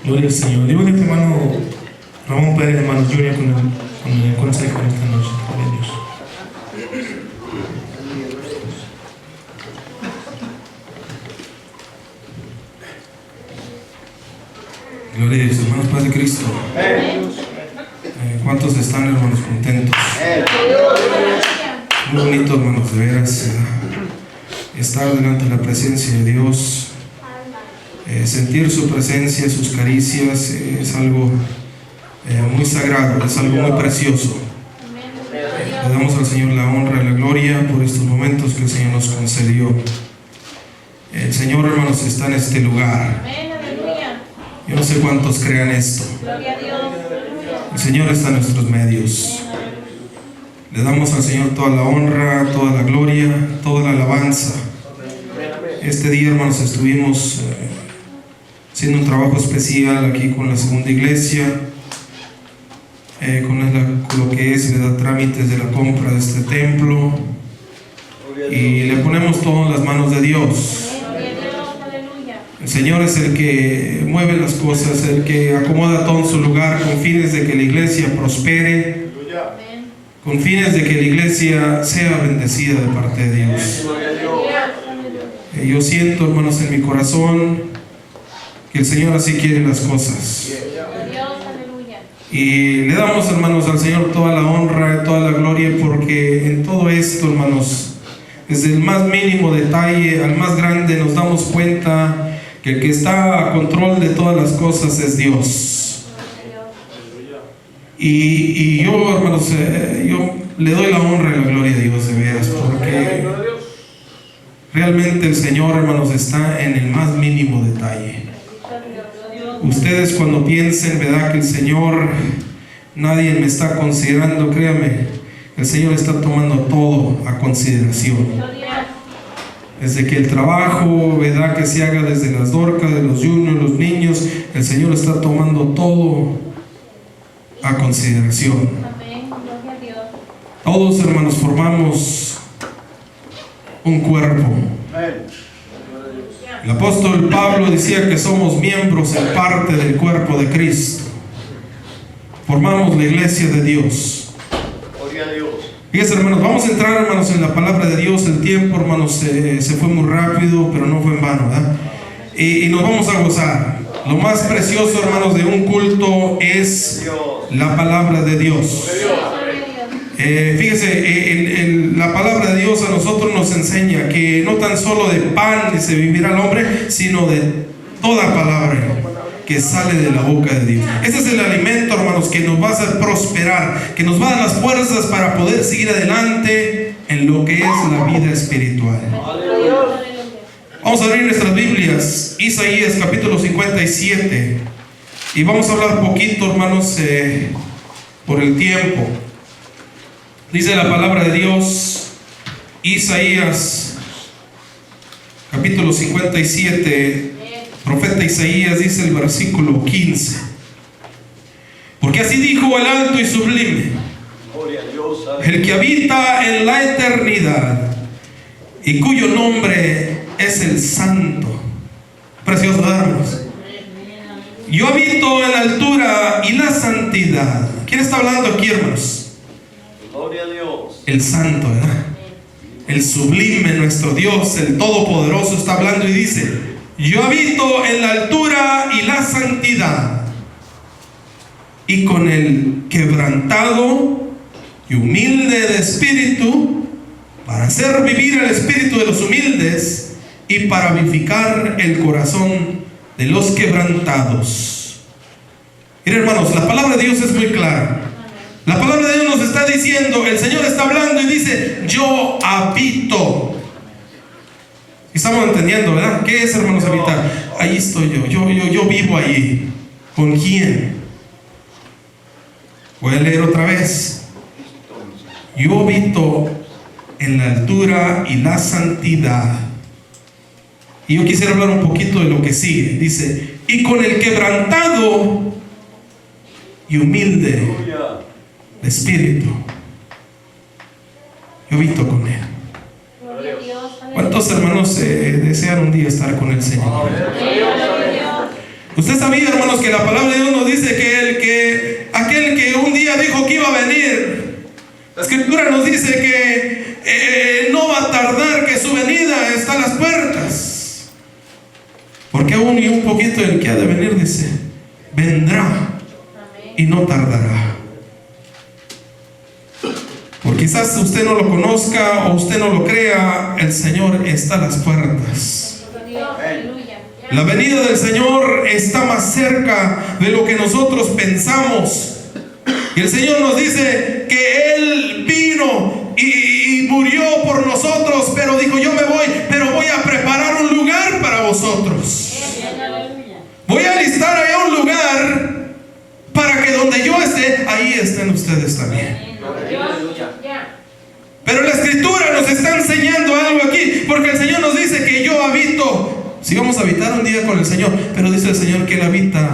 Gloria al Señor. Dios bendiga, hermano Ramón Pérez, hermano Junior, con el consejo de esta noche. Gloria a Dios. Gloria a Dios, hermanos, Padre Cristo. ¿Cuántos están, hermanos, contentos? Muy bonito, hermanos, de veras, estar delante de la presencia de Dios, sentir su presencia, sus caricias, es algo muy sagrado, es algo muy precioso. Le damos al Señor la honra y la gloria por estos momentos que el Señor nos concedió. El Señor, hermanos, está en este lugar. Yo no sé cuántos crean esto. El Señor está en nuestros medios. Le damos al Señor toda la honra, toda la gloria, toda la alabanza. Este día, hermanos, estuvimos haciendo un trabajo especial aquí con la segunda iglesia, con lo que es, ¿verdad?, trámites de la compra de este templo, y le ponemos todo en las manos de Dios. El Señor es el que mueve las cosas, el que acomoda todo en su lugar con fines de que la iglesia prospere, con fines de que la iglesia sea bendecida de parte de Dios. Yo siento, hermanos, en mi corazón que el Señor así quiere las cosas. Y le damos, hermanos, al Señor toda la honra, toda la gloria, porque en todo esto, hermanos, desde el más mínimo detalle al más grande, nos damos cuenta que el que está a control de todas las cosas es Dios. Y yo, hermanos, yo le doy la honra y la gloria a Dios, de veras, porque realmente el Señor, hermanos, está en el más mínimo detalle. Ustedes cuando piensen, ¿verdad?, que el Señor, nadie me está considerando, créame, el Señor está tomando todo a consideración. Desde que el trabajo, ¿verdad?, que se haga desde las dorcas, de los juniors, los niños, el Señor está tomando todo a consideración. Todos, hermanos, formamos un cuerpo. El apóstol Pablo decía que somos miembros en parte del cuerpo de Cristo. Formamos la iglesia de Dios. Fíjense, hermanos, vamos a entrar, hermanos, en la palabra de Dios. El tiempo, hermanos, se fue muy rápido, pero no fue en vano, ¿verdad? Y nos vamos a gozar. Lo más precioso, hermanos, de un culto es la palabra de Dios. Fíjese, la palabra de Dios a nosotros nos enseña que no tan solo de pan se vivirá el hombre, sino de toda palabra que sale de la boca de Dios. Este es el alimento, hermanos, que nos va a hacer prosperar, que nos va a dar las fuerzas para poder seguir adelante en lo que es la vida espiritual. Vamos a abrir nuestras Biblias, Isaías capítulo 57, y vamos a hablar poquito, hermanos, por el tiempo. Dice la palabra de Dios, Isaías capítulo 57, profeta Isaías, dice el versículo 15: porque así dijo el alto y sublime, el que habita en la eternidad y cuyo nombre es el Santo. Precioso, hermanos. Yo habito en la altura y la santidad. ¿Quién está hablando aquí, hermanos? El Santo, ¿verdad? El sublime, nuestro Dios, el Todopoderoso, está hablando y dice: yo habito en la altura y la santidad, y con el quebrantado y humilde de espíritu, para hacer vivir el espíritu de los humildes y para vivificar el corazón de los quebrantados. Miren, hermanos, la palabra de Dios es muy clara. La palabra de Dios nos está diciendo, el Señor está hablando y dice: yo habito. Estamos entendiendo, ¿verdad? ¿Qué es, hermanos, habitar? Ahí estoy yo vivo allí. ¿Con quién? Voy a leer otra vez. Yo habito en la altura y la santidad. Y yo quisiera hablar un poquito de lo que sigue. Dice: y con el quebrantado y humilde de espíritu, yo habito con él. ¿Cuántos hermanos desean un día estar con el Señor? Usted sabía, hermanos, que la palabra de Dios nos dice que aquel que un día dijo que iba a venir, la Escritura nos dice que no va a tardar, que su venida está a las puertas. Porque aún y un poquito el que ha de venir, dice, vendrá y no tardará. Por quizás usted no lo conozca o usted no lo crea, el Señor está a las puertas. La venida del Señor está más cerca de lo que nosotros pensamos. Y el Señor nos dice que Él vino y murió por nosotros, pero dijo, yo me voy, pero voy a preparar un lugar para vosotros. Voy a alistar allá un lugar para que donde yo esté, ahí estén ustedes también. Pero la Escritura nos está enseñando algo aquí, porque el Señor nos dice que yo habito. Si vamos a habitar un día con el Señor, pero dice el Señor que Él habita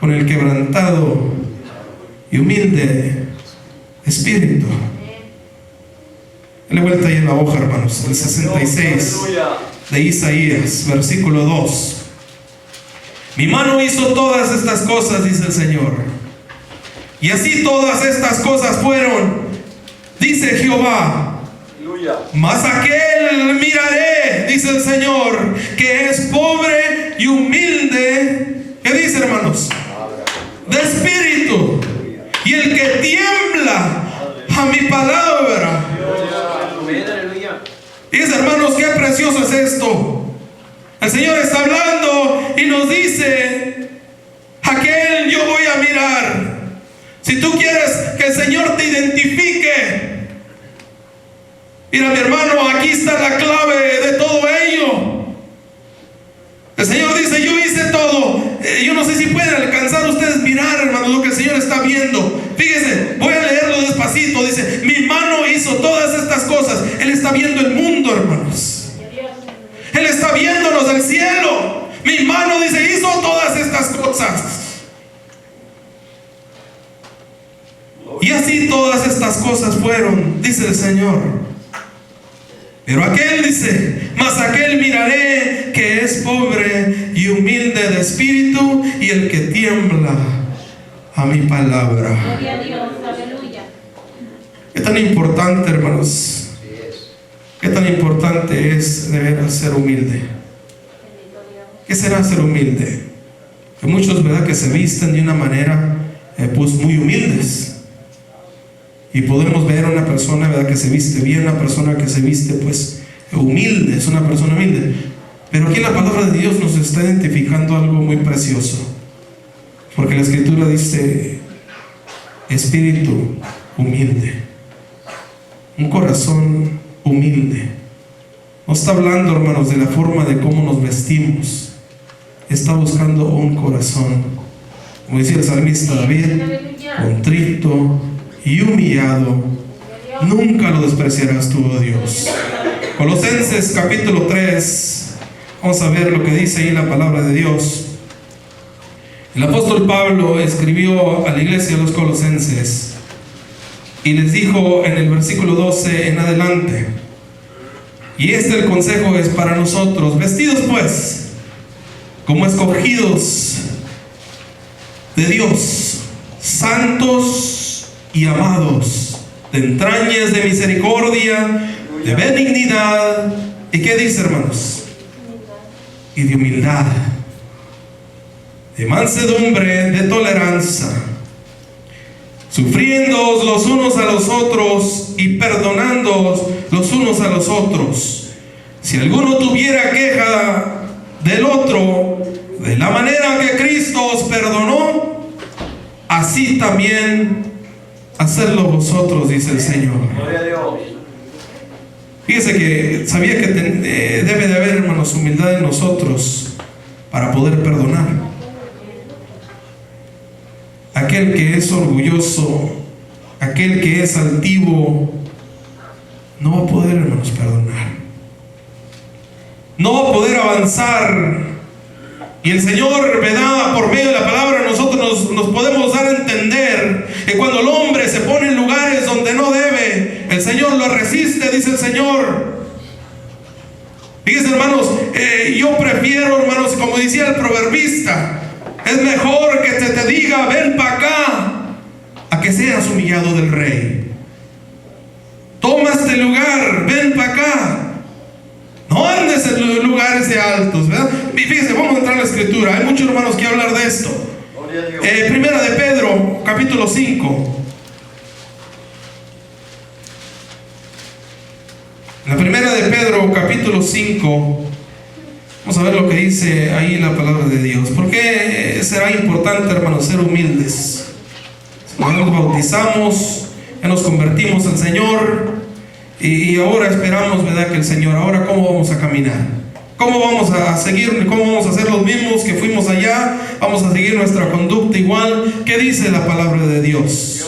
con el quebrantado y humilde espíritu. Dale vuelta ahí en la hoja, hermanos, el 66 de Isaías, versículo 2. Mi mano hizo todas estas cosas, dice el Señor, y así todas estas cosas fueron, dice Jehová. Mas aquel miraré, dice el Señor, que es pobre y humilde. ¿Qué dice, hermanos? De espíritu, y el que tiembla a mi palabra. Y dice, hermanos, qué precioso es esto. El Señor está hablando y nos dice, aquel yo voy a mirar. Si tú quieres que el Señor te identifique, mira, mi hermano, aquí está la clave de todo ello. El Señor dice, yo hice todo. Yo no sé si pueden alcanzar ustedes mirar, hermanos, lo que el Señor está viendo. Fíjense, voy a leerlo despacito. Dice, mi mano hizo todas estas cosas. Él está viendo el mundo, hermanos. Él está viéndonos del cielo. Mi mano, dice, hizo todas estas cosas. Y así todas estas cosas fueron, dice el Señor. Pero aquel, dice, mas aquel miraré que es pobre y humilde de espíritu, y el que tiembla a mi palabra. Gloria a Dios, aleluya. ¿Qué tan importante, hermanos? ¿Qué tan importante es deber ser humilde? ¿Qué será ser humilde? Que muchos, ¿verdad?, que se visten de una manera pues muy humildes. Y podemos ver a una persona, ¿verdad?, que se viste bien, una persona que se viste pues humilde, es una persona humilde. Pero aquí en la palabra de Dios nos está identificando algo muy precioso. Porque la Escritura dice, espíritu humilde, un corazón humilde. No está hablando, hermanos, de la forma de cómo nos vestimos. Está buscando un corazón, como decía el salmista David, contrito y humillado, nunca lo despreciarás tú, oh Dios. Colosenses capítulo 3, vamos a ver lo que dice ahí la palabra de Dios. El apóstol Pablo escribió a la iglesia de los Colosenses y les dijo en el versículo 12 en adelante, y el consejo es para nosotros, vestidos pues como escogidos de Dios, santos y amados, de entrañas de misericordia, de benignidad, ¿y qué dice, hermanos? Y de humildad, de mansedumbre, de tolerancia, sufriéndoos los unos a los otros y perdonándoos los unos a los otros. Si alguno tuviera queja del otro, de la manera que Cristo os perdonó, así también hacerlo vosotros, dice el Señor. Fíjese que sabía que debe de haber, hermanos, humildad en nosotros para poder perdonar. Aquel que es orgulloso, aquel que es altivo, no va a poder, hermanos, perdonar. No va a poder avanzar. Y el Señor, ¿verdad?, por medio de la palabra nosotros nos podemos dar a entender que cuando el hombre se pone en lugares donde no debe, el Señor lo resiste, dice el Señor. Fíjense, hermanos, yo prefiero, hermanos, como como decía el proverbista, es mejor que te diga ven para acá, a que seas humillado del rey. Toma este lugar, ven para acá. No andes en lugares de altos, ¿verdad? Y fíjense, vamos a entrar a la escritura. Hay muchos hermanos que hablar de esto. Primera de Pedro, capítulo 5. La primera de Pedro, capítulo 5. Vamos a ver lo que dice ahí la palabra de Dios. ¿Por qué será importante, hermanos, ser humildes? Ya nos bautizamos, ya nos convertimos al Señor y ahora esperamos, ¿verdad?, que el Señor, ahora cómo vamos a caminar, cómo vamos a seguir, cómo vamos a ser los mismos que fuimos allá, vamos a seguir nuestra conducta igual. ¿Qué dice la palabra de Dios?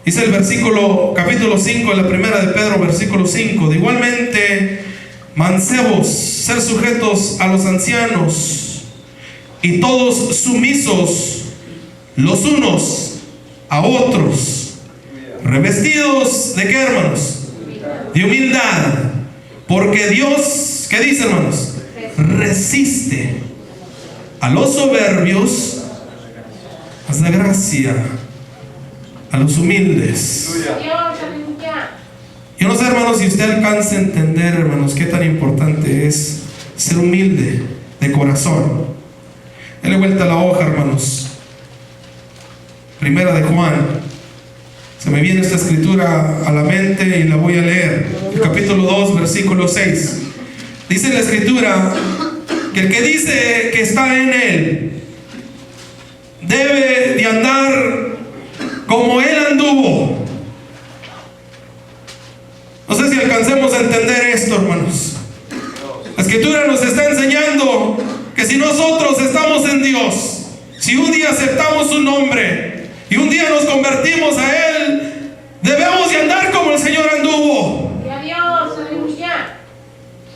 Dice el versículo, capítulo 5 de la primera de Pedro, versículo 5, de igualmente mancebos, ser sujetos a los ancianos y todos sumisos los unos a otros, revestidos de ¿qué, hermanos? De humildad, porque Dios, ¿qué dice, hermanos? Resiste a los soberbios, haz la gracia a los humildes. Yo no sé, hermanos, si usted alcanza a entender, hermanos, qué tan importante es ser humilde de corazón. Dale vuelta a la hoja, hermanos. Primera de Juan. Se me viene esta escritura a la mente y la voy a leer. El capítulo 2, versículo 6. Dice la escritura que el que dice que está en él debe de andar como él anduvo. No sé si alcancemos a entender esto, hermanos. La escritura nos está enseñando que si nosotros estamos en Dios, si un día aceptamos su nombre y un día nos convertimos a Él, debemos de andar como el Señor anduvo.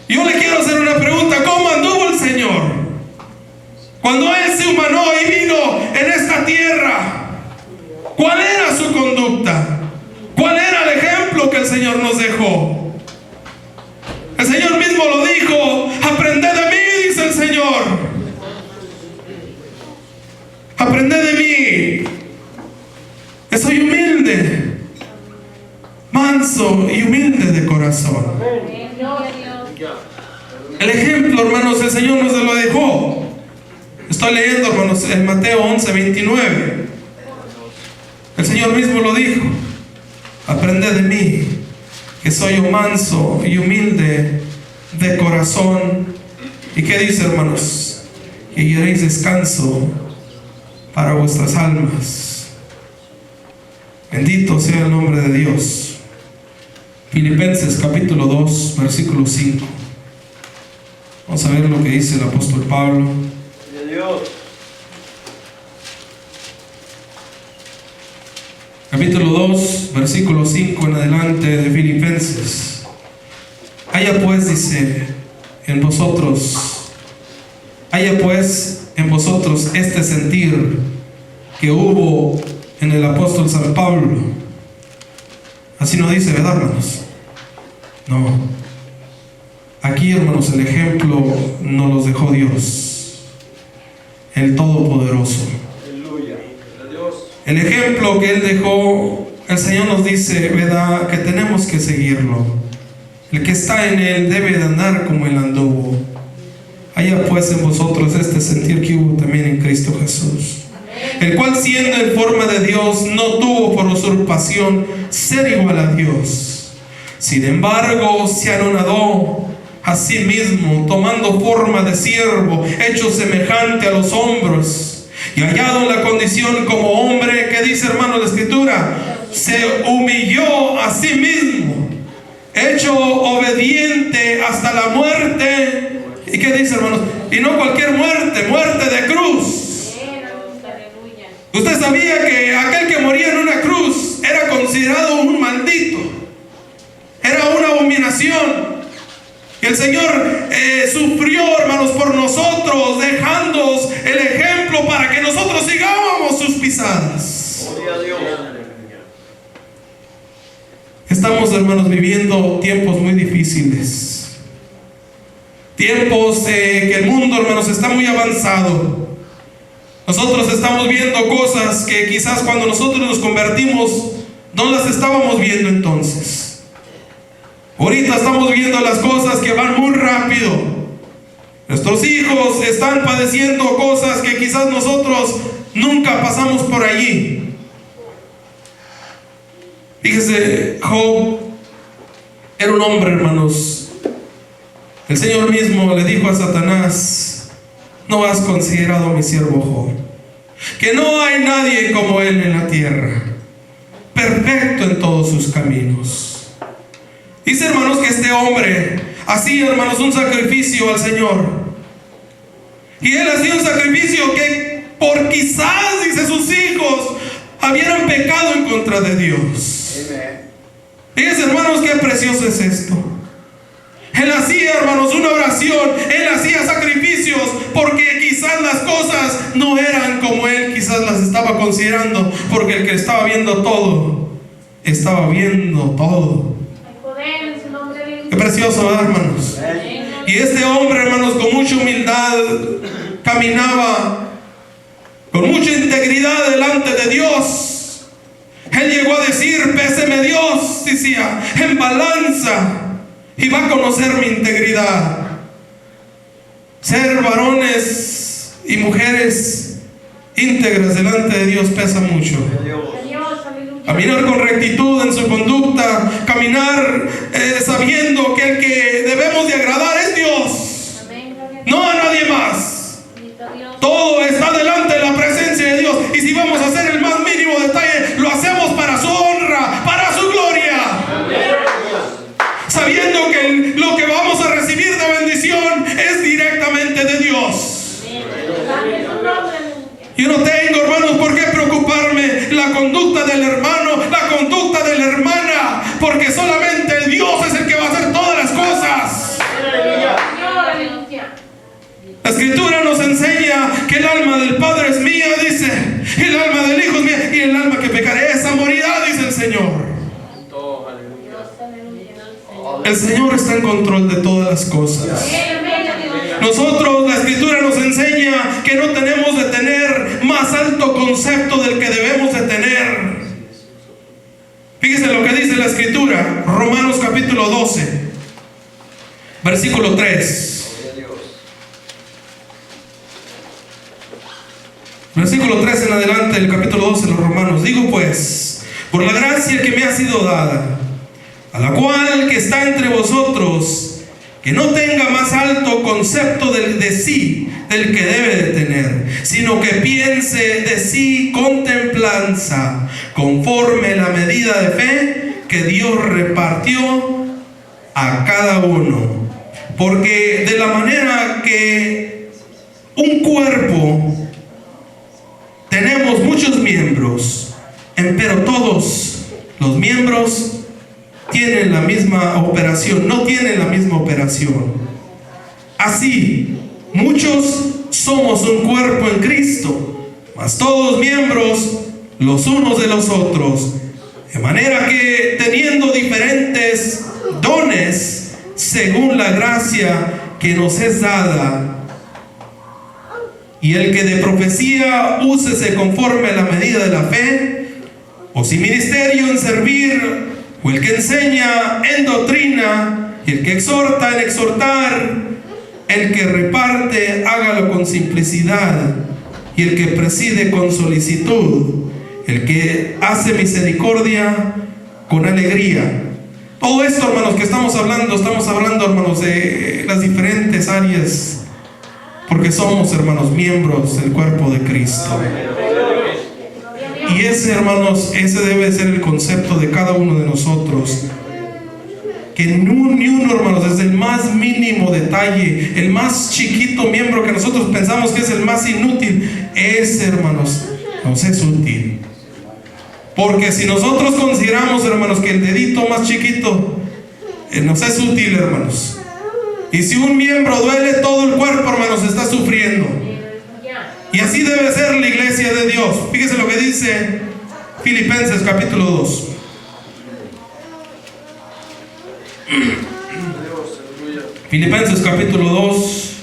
Yo le quiero hacer una pregunta: ¿cómo anduvo el Señor? Cuando Él se humanó y vino en esta tierra, ¿cuál era su conducta? ¿Cuál era el ejemplo que el Señor nos dejó? El Señor mismo lo dijo: aprended de mí, dice el Señor. Aprended de mí, que soy humilde, manso y humilde de corazón. El ejemplo, hermanos, el Señor nos lo dejó. Estoy leyendo, hermanos, en Mateo 11:29. El Señor mismo lo dijo: aprended de mí, que soy manso y humilde de corazón. ¿Y qué dice, hermanos? Que hallaréis descanso para vuestras almas. Bendito sea el nombre de Dios. Filipenses capítulo 2, versículo 5. Vamos a ver lo que dice el apóstol Pablo. Capítulo 2, versículo 5 en adelante de Filipenses. Haya pues, dice, en vosotros este sentir que hubo en el apóstol San Pablo. Así no dice, ¿verdad, hermanos? No. Aquí, hermanos, el ejemplo nos los dejó Dios, el Todopoderoso. El ejemplo que Él dejó, el Señor nos dice, ¿verdad?, que tenemos que seguirlo. El que está en Él debe de andar como Él anduvo. Haya pues en vosotros este sentir que hubo también en Cristo Jesús, el cual, siendo en forma de Dios, no tuvo por usurpación ser igual a Dios. Sin embargo, se anonadó a sí mismo, tomando forma de siervo, hecho semejante a los hombres, y hallado en la condición como hombre, que dice, hermano, la escritura, se humilló a sí mismo, hecho obediente hasta la muerte. ¿Y qué dice, hermanos? Y no cualquier muerte, muerte de cruz. Usted sabía que aquel que moría en una cruz era considerado un maldito, era una abominación. Y el Señor sufrió, hermanos, por nosotros, dejándonos el ejemplo para que nosotros sigamos sus pisadas. Estamos, hermanos, viviendo tiempos muy difíciles. tiempos que el mundo, hermanos, está muy avanzado. Nosotros estamos viendo cosas que quizás cuando nosotros nos convertimos no las estábamos viendo entonces. Ahorita estamos viendo las cosas que van muy rápido. Nuestros hijos están padeciendo cosas que quizás nosotros nunca pasamos por allí. Fíjese, Job era un hombre, hermanos. El Señor mismo le dijo a Satanás: no has considerado a mi siervo Job, que no hay nadie como él en la tierra, perfecto en todos sus caminos. Dice, hermanos, que este hombre hacía, hermanos, un sacrificio al Señor. Y él hacía un sacrificio que por quizás, dice, sus hijos habieran pecado en contra de Dios. Fíjense, hermanos, qué precioso es esto. Él hacía, hermanos, una oración. Él hacía sacrificios porque quizás las cosas no eran como él quizás las estaba considerando, porque el que estaba viendo todo, estaba viendo todo. Qué precioso, ¿verdad, hermanos? Y este hombre, hermanos, con mucha humildad caminaba con mucha integridad delante de Dios. Él llegó a decir: péseme Dios, decía, en balanza, y va a conocer mi integridad. Ser varones y mujeres íntegras delante de Dios pesa mucho. Caminar con rectitud en su conducta, caminar sabiendo que el que debemos de agradar es Dios, no a nadie más. Todo está delante de la presencia de Dios, y si vamos a hacer el más mínimo detalle, lo hacemos para su honra, para su gloria, sabiendo que lo que vamos a recibir de bendición es directamente de Dios. Yo no tengo, hermanos, por qué preocuparme la conducta del hermano, la conducta de la hermana, porque solamente Dios es el que va a hacer todas las cosas. La Escritura nos enseña que el alma del Padre es mía, dice, y el alma del Hijo es mía, y el alma que pecaré, esa morirá, dice el Señor. El Señor está en control de todas las cosas. Nosotros, la Escritura nos enseña que no tenemos de tener más alto concepto del que debemos de tener. Fíjese lo que dice la Escritura, Romanos capítulo 12, versículo 3. Versículo 3 en adelante del capítulo 12 de los Romanos. Digo pues, por la gracia que me ha sido dada, a la cual que está entre vosotros, que no tenga más alto concepto de sí del que debe de tener, sino que piense de sí con templanza, conforme la medida de fe que Dios repartió a cada uno. Porque de la manera que un cuerpo tenemos muchos miembros, pero todos los miembros tienen la misma operación, no tienen la misma operación. Así, muchos somos un cuerpo en Cristo, mas todos miembros los unos de los otros, de manera que teniendo diferentes dones, según la gracia que nos es dada, y el que de profecía úsese conforme a la medida de la fe, o si ministerio en servir, o el que enseña en doctrina, y el que exhorta en exhortar, el que reparte, hágalo con simplicidad, y el que preside con solicitud, el que hace misericordia con alegría. Todo esto, hermanos, que estamos hablando, hermanos, de las diferentes áreas, porque somos, hermanos, miembros del cuerpo de Cristo. Y ese, hermanos, ese debe ser el concepto de cada uno de nosotros. Que ni uno, hermanos, desde el más mínimo detalle, el más chiquito miembro que nosotros pensamos que es el más inútil, ese, hermanos, nos es útil. Porque si nosotros consideramos, hermanos, que el dedito más chiquito nos es útil, hermanos, y si un miembro duele, todo el cuerpo, hermanos, está sufriendo. Y así debe ser la iglesia de Dios. Fíjese lo que dice Filipenses capítulo 2. Filipenses capítulo 2,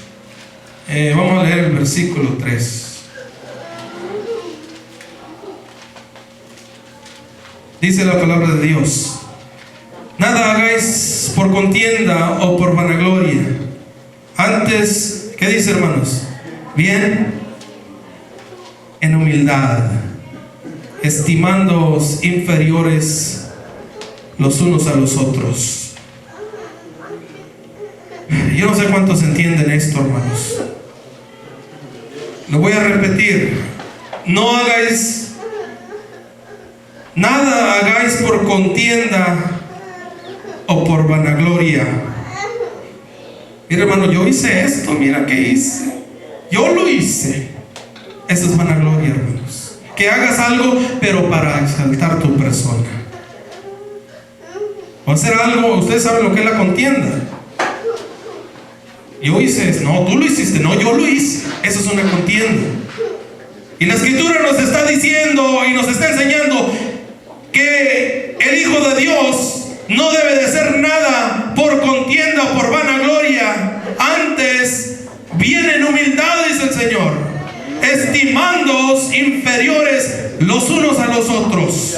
vamos a leer el versículo 3. Dice la palabra de Dios: nada hagáis por contienda o por vanagloria. Antes, ¿qué dice, hermanos? Bien, en humildad, estimándoos inferiores los unos a los otros. Yo no sé cuántos entienden esto, hermanos. Lo voy a repetir. Nada hagáis por contienda o por vanagloria. Mira, hermano, yo hice esto, mira qué hice. Yo lo hice. Eso es vanagloria, hermanos. Que hagas algo, pero para exaltar tu persona. O hacer algo, ustedes saben lo que es la contienda. Yo hice eso, no, tú lo hiciste, no, yo lo hice. Eso es una contienda. Y la Escritura nos está diciendo y nos está enseñando que el Hijo de Dios no debe de hacer nada por contienda o por vanagloria. Antes, bien en humildad, dice el Señor, estimándoos inferiores los unos a los otros.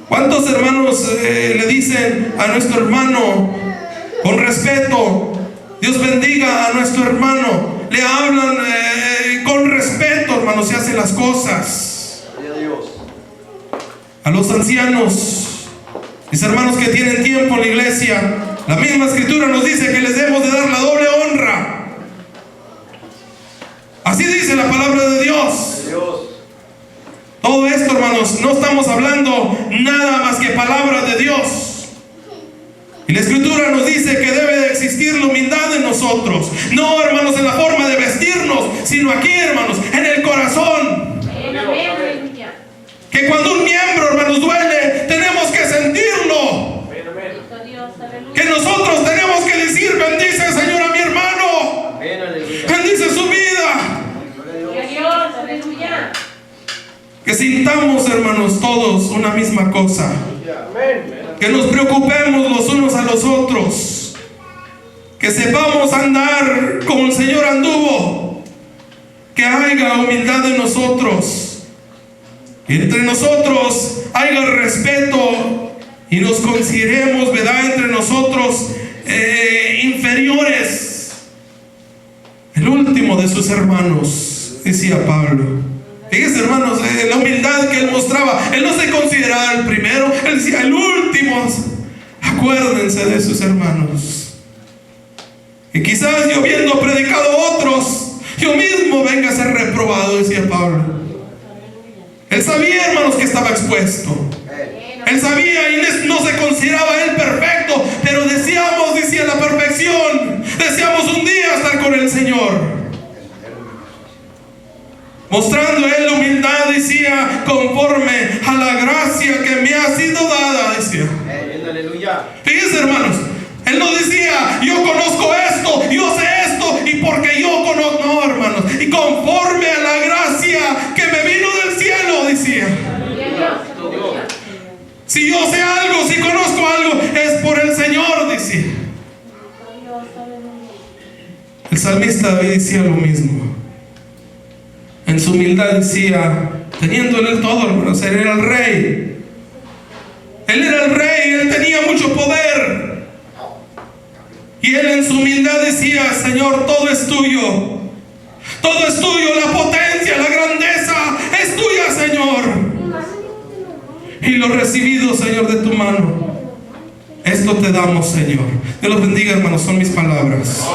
¿Cuántos hermanos le dicen a nuestro hermano con respeto: Dios bendiga a nuestro hermano? Le hablan con respeto, hermano, se hacen las cosas. A los ancianos, mis hermanos que tienen tiempo en la iglesia, la misma Escritura nos dice que les debemos de dar la doble honra. Así dice la palabra de Dios. Todo esto, hermanos, no estamos hablando nada más que palabras de Dios. Y la Escritura nos dice que debe de existir la humildad en nosotros. No, hermanos, en la forma de vestirnos, sino aquí, hermanos, en el corazón. Que cuando un miembro, hermanos, duele, tenemos que sentirlo. Que nosotros tenemos que decir: bendice, Señor, a mi hermano. Bendice su vida. Que sintamos, hermanos, todos una misma cosa. Que nos preocupemos los unos a los otros. Que sepamos andar como el Señor anduvo. Que haya humildad en nosotros. Que entre nosotros haya respeto. Y nos consideremos, ¿verdad?, entre nosotros inferiores. El último de sus hermanos, decía Pablo. Fíjense, hermanos, la humildad que él mostraba. Él no se consideraba el primero, él decía el último. Acuérdense de sus hermanos. Y quizás yo, viendo predicado a otros, yo mismo venga a ser reprobado, decía Pablo. Él sabía, hermanos, que estaba expuesto. Él sabía y no se consideraba él perfecto, pero deseamos, decía, la perfección. Deseamos un día estar con el Señor. Mostrando él la humildad, decía, conforme a la gracia que me ha sido dada, decía. Fíjense, hermanos, él no decía: yo conozco esto, yo sé esto, y porque yo conozco. No, hermanos, y conforme a la gracia que me vino del cielo, decía. Si yo sé algo, si conozco algo, es por el Señor, decía. El salmista David decía lo mismo. En su humildad decía, teniendo él todo, hermanos, él era el rey. Él era el rey, él tenía mucho poder. Y él en su humildad decía: Señor, todo es tuyo. Todo es tuyo, la potencia, la grandeza es tuya, Señor. Y lo recibido, Señor, de tu mano, esto te damos, Señor. Dios los bendiga, hermanos, son mis palabras.